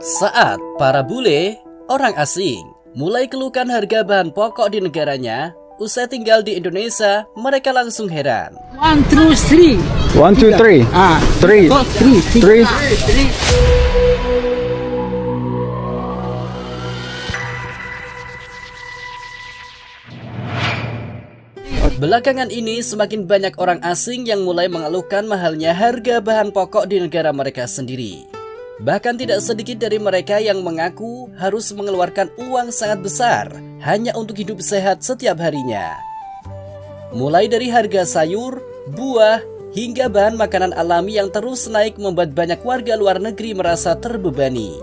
Saat para bule, orang asing, mulai keluhkan harga bahan pokok di negaranya, usai tinggal di Indonesia, mereka langsung heran. 1, 2, 3. 1, 2, 3. Ah, 3. 3. Belakangan ini semakin banyak orang asing yang mulai mengeluhkan mahalnya harga bahan pokok di negara mereka sendiri. Bahkan tidak sedikit dari mereka yang mengaku harus mengeluarkan uang sangat besar hanya untuk hidup sehat setiap harinya. Mulai dari harga sayur, buah, hingga bahan makanan alami yang terus naik membuat banyak warga luar negeri merasa terbebani.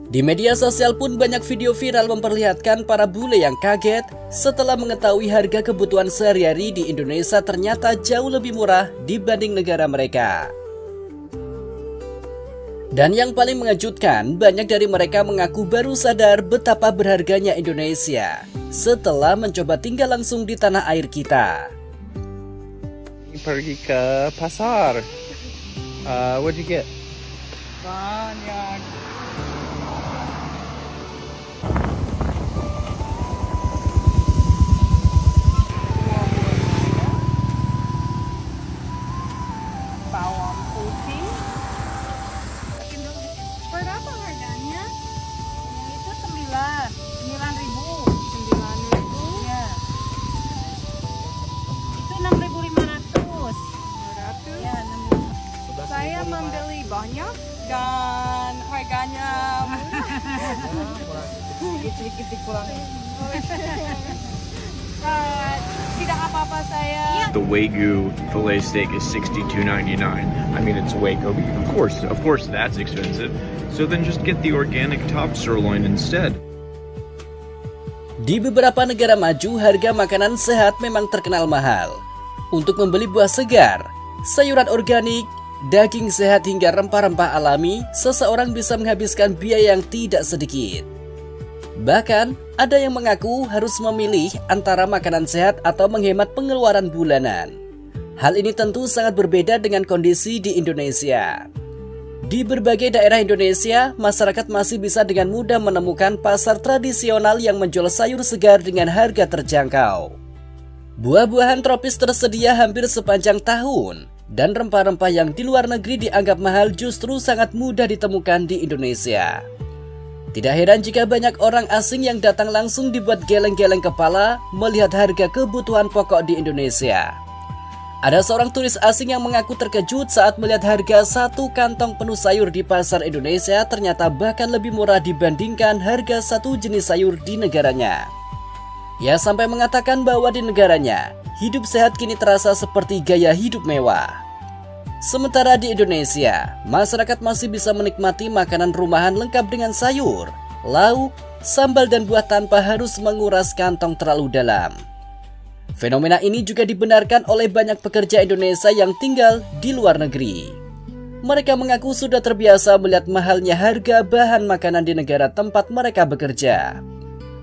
Di media sosial pun banyak video viral memperlihatkan para bule yang kaget setelah mengetahui harga kebutuhan sehari-hari di Indonesia ternyata jauh lebih murah dibanding negara mereka. Dan yang paling mengejutkan, banyak dari mereka mengaku baru sadar betapa berharganya Indonesia setelah mencoba tinggal langsung di tanah air kita. Pergi ke pasar. What'd you get? Banyak. Bawang putih. Berapa harganya? Yang itu 9.000. 9.000. Ya. Itu 6.500. 500. Ya, 6.000. Saya membeli banyak dan harganya Sedikit dikurangi. tidak apa-apa saya. The Wagyu fillet steak is $62.99. I mean, it's Wagyu. Of course, that's expensive. So then just get the organic top sirloin instead. Di beberapa negara maju, harga makanan sehat memang terkenal mahal. Untuk membeli buah segar, sayuran organik, daging sehat hingga rempah-rempah alami, seseorang bisa menghabiskan biaya yang tidak sedikit. Bahkan, ada yang mengaku harus memilih antara makanan sehat atau menghemat pengeluaran bulanan. Hal ini tentu sangat berbeda dengan kondisi di Indonesia. Di berbagai daerah Indonesia, masyarakat masih bisa dengan mudah menemukan pasar tradisional yang menjual sayur segar dengan harga terjangkau. Buah-buahan tropis tersedia hampir sepanjang tahun, dan rempah-rempah yang di luar negeri dianggap mahal justru sangat mudah ditemukan di Indonesia. Tidak heran jika banyak orang asing yang datang langsung dibuat geleng-geleng kepala melihat harga kebutuhan pokok di Indonesia. Ada seorang turis asing yang mengaku terkejut saat melihat harga satu kantong penuh sayur di pasar Indonesia ternyata bahkan lebih murah dibandingkan harga satu jenis sayur di negaranya. Ia sampai mengatakan bahwa di negaranya, hidup sehat kini terasa seperti gaya hidup mewah. Sementara di Indonesia, masyarakat masih bisa menikmati makanan rumahan lengkap dengan sayur, lauk, sambal dan buah tanpa harus menguras kantong terlalu dalam. Fenomena ini juga dibenarkan oleh banyak pekerja Indonesia yang tinggal di luar negeri. Mereka mengaku sudah terbiasa melihat mahalnya harga bahan makanan di negara tempat mereka bekerja.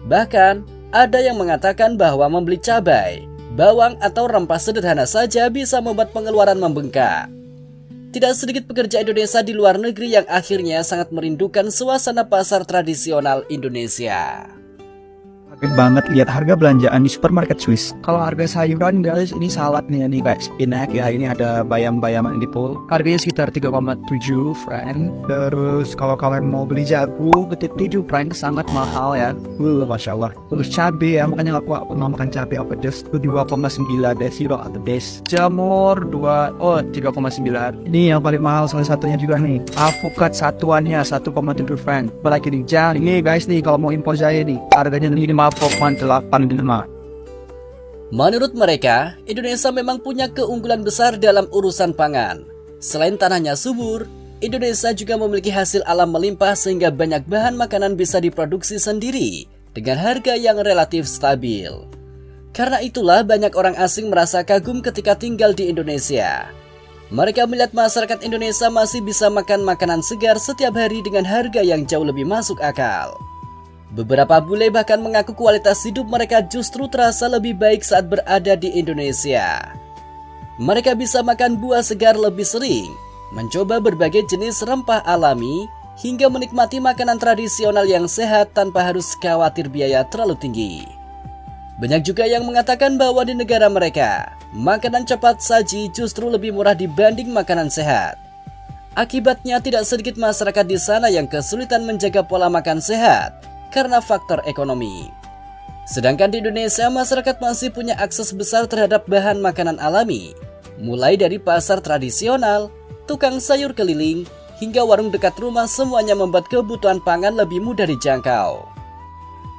Bahkan, ada yang mengatakan bahwa membeli cabai, bawang atau rempah sederhana saja bisa membuat pengeluaran membengkak. Tidak sedikit pekerja Indonesia di luar negeri yang akhirnya sangat merindukan suasana pasar tradisional Indonesia. Kaget banget lihat harga belanjaan di supermarket Swiss. Kalau harga sayuran guys, ini salad nih guys. Spinach ya, ini ada bayam-bayaman di pol. Harganya sekitar 3,7 franc. Terus kalau kalian mau beli jagung, betul 7 franc sangat mahal ya. Masya Allah. Terus cabai ya, makanya aku mau makan cabai apa just itu 2,9 desiro atau des. Jamur 3,9. Ini yang paling mahal salah satunya juga nih. Alpukat satuannya 1,7 franc. Apalagi nih jangan ini guys nih kalau mau impor saya nih harganya 5,85. Menurut mereka, Indonesia memang punya keunggulan besar dalam urusan pangan. Selain tanahnya subur, Indonesia juga memiliki hasil alam melimpah sehingga banyak bahan makanan bisa diproduksi sendiri dengan harga yang relatif stabil. Karena itulah banyak orang asing merasa kagum ketika tinggal di Indonesia. Mereka melihat masyarakat Indonesia masih bisa makan makanan segar setiap hari dengan harga yang jauh lebih masuk akal. Beberapa bule bahkan mengaku kualitas hidup mereka justru terasa lebih baik saat berada di Indonesia. Mereka bisa makan buah segar lebih sering, mencoba berbagai jenis rempah alami, hingga menikmati makanan tradisional yang sehat tanpa harus khawatir biaya terlalu tinggi. Banyak juga yang mengatakan bahwa di negara mereka, makanan cepat saji justru lebih murah dibanding makanan sehat. Akibatnya tidak sedikit masyarakat di sana yang kesulitan menjaga pola makan sehat karena faktor ekonomi. Sedangkan di Indonesia, masyarakat masih punya akses besar terhadap bahan makanan alami, mulai dari pasar tradisional, tukang sayur keliling, hingga warung dekat rumah, semuanya membuat kebutuhan pangan lebih mudah dijangkau.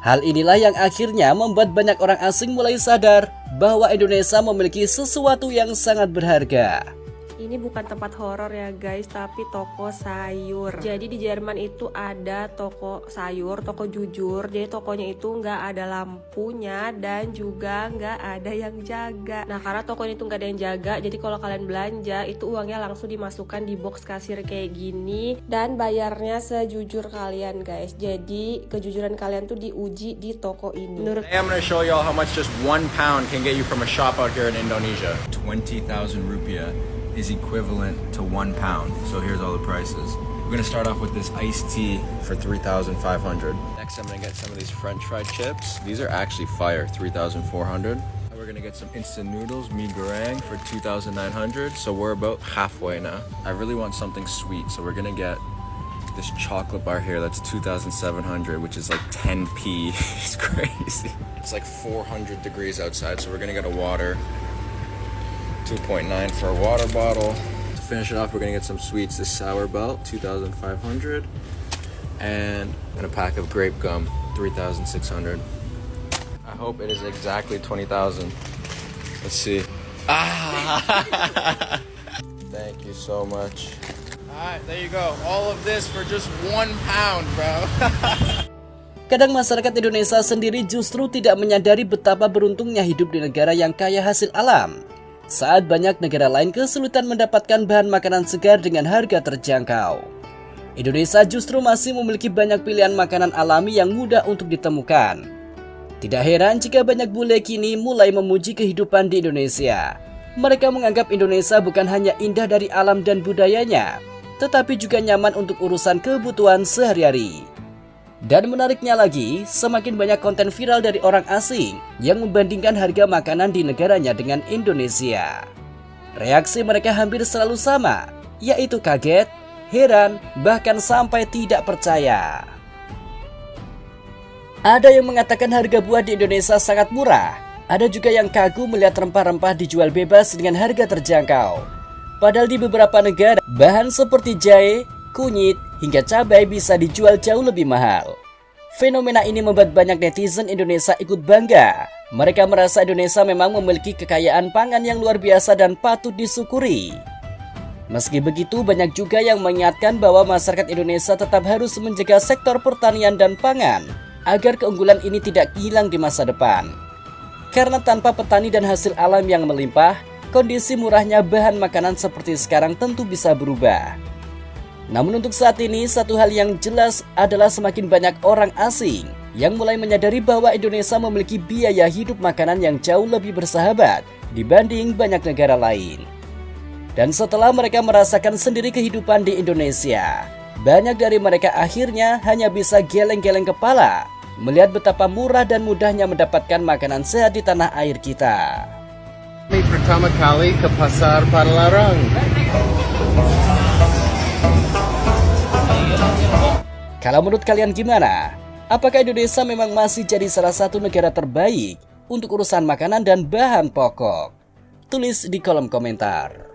Hal inilah yang akhirnya membuat banyak orang asing mulai sadar bahwa Indonesia memiliki sesuatu yang sangat berharga. Ini bukan tempat horor ya guys, tapi toko sayur. Jadi di Jerman itu ada toko sayur, toko jujur. Jadi tokonya itu nggak ada lampunya dan juga nggak ada yang jaga. Nah karena tokonya itu nggak ada yang jaga, jadi kalau kalian belanja itu uangnya langsung dimasukkan di box kasir kayak gini dan bayarnya sejujur kalian guys. Jadi kejujuran kalian tuh diuji di toko ini. Today I'm going to show y'all how much just 1 pound can get you from a shop out here in Indonesia. 20,000 rupiah is equivalent to 1 pound. So here's all the prices. We're gonna start off with this iced tea for 3,500. Next I'm gonna get some of these French fried chips. These are actually fire, 3,400. We're gonna get some instant noodles, mie goreng for 2,900. So we're about halfway now. I really want something sweet, so we're gonna get this chocolate bar here that's 2,700, which is like 10p. It's crazy. It's like 400 degrees outside, so we're gonna get a water. 2.9 for a water bottle. To finish it off, we're gonna get some sweets. This sour belt, 2,500, and a pack of grape gum, 3,600. I hope it is exactly 20,000. Let's see. Thank you so much. Alright, there you go. All of this for just 1 pound, bro. Kadang masyarakat Indonesia sendiri justru tidak menyadari betapa beruntungnya hidup di negara yang kaya hasil alam, saat banyak negara lain kesulitan mendapatkan bahan makanan segar dengan harga terjangkau. Indonesia justru masih memiliki banyak pilihan makanan alami yang mudah untuk ditemukan. Tidak heran jika banyak bule kini mulai memuji kehidupan di Indonesia. Mereka menganggap Indonesia bukan hanya indah dari alam dan budayanya, tetapi juga nyaman untuk urusan kebutuhan sehari-hari. Dan menariknya lagi, semakin banyak konten viral dari orang asing yang membandingkan harga makanan di negaranya dengan Indonesia. Reaksi mereka hampir selalu sama, yaitu kaget, heran, bahkan sampai tidak percaya. Ada yang mengatakan harga buah di Indonesia sangat murah. Ada juga yang kagum melihat rempah-rempah dijual bebas dengan harga terjangkau. Padahal di beberapa negara, bahan seperti jahe, kunyit, hingga cabai bisa dijual jauh lebih mahal. Fenomena ini membuat banyak netizen Indonesia ikut bangga. Mereka merasa Indonesia memang memiliki kekayaan pangan yang luar biasa dan patut disyukuri. Meski begitu, banyak juga yang mengingatkan bahwa masyarakat Indonesia tetap harus menjaga sektor pertanian dan pangan agar keunggulan ini tidak hilang di masa depan. Karena tanpa petani dan hasil alam yang melimpah, kondisi murahnya bahan makanan seperti sekarang tentu bisa berubah. Namun untuk saat ini, satu hal yang jelas adalah semakin banyak orang asing yang mulai menyadari bahwa Indonesia memiliki biaya hidup makanan yang jauh lebih bersahabat dibanding banyak negara lain. Dan setelah mereka merasakan sendiri kehidupan di Indonesia, banyak dari mereka akhirnya hanya bisa geleng-geleng kepala melihat betapa murah dan mudahnya mendapatkan makanan sehat di tanah air kita. Pertama kali ke pasar Padalarang. Kalau menurut kalian gimana? Apakah Indonesia memang masih jadi salah satu negara terbaik untuk urusan makanan dan bahan pokok? Tulis di kolom komentar.